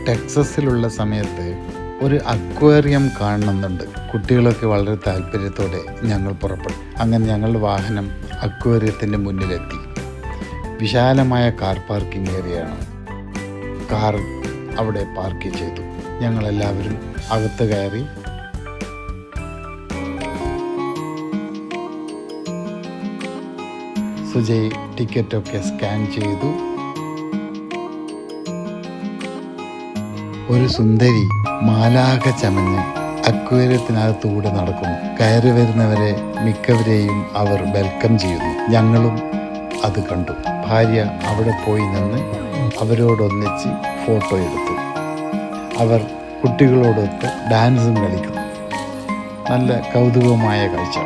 ടെക്സസിലുള്ള സമയത്ത് ഒരു അക്വേറിയം കാണണമെന്നുണ്ട്. കുട്ടികളൊക്കെ വളരെ താല്പര്യത്തോടെ ഞങ്ങൾ പുറപ്പെട്ടു. അങ്ങനെ ഞങ്ങളുടെ വാഹനം അക്വേറിയത്തിൻ്റെ മുന്നിലെത്തി. വിശാലമായ കാർ പാർക്കിംഗ് ഏരിയയാണ്. കാർ അവിടെ പാർക്ക് ചെയ്തു. ഞങ്ങളെല്ലാവരും അകത്ത് കയറി. സുജയ് ടിക്കറ്റൊക്കെ സ്കാൻ ചെയ്തു. ഒരു സുന്ദരി മാലാഖ ചമഞ്ഞ് അക്വേറിയത്തിനകത്തൂടെ നടക്കുന്നു. കയറി വരുന്നവരെ മിക്കവരെയും അവർ വെൽക്കം ചെയ്യുന്നു. ഞങ്ങളും അത് കണ്ടു. ഭാര്യ അവിടെ പോയി നിന്ന് അവരോടൊന്നിച്ച് ഫോട്ടോ എടുത്തു. അവർ കുട്ടികളോടൊത്ത് ഡാൻസും കളിക്കുന്നു. നല്ല കൗതുകമായ കാഴ്ച.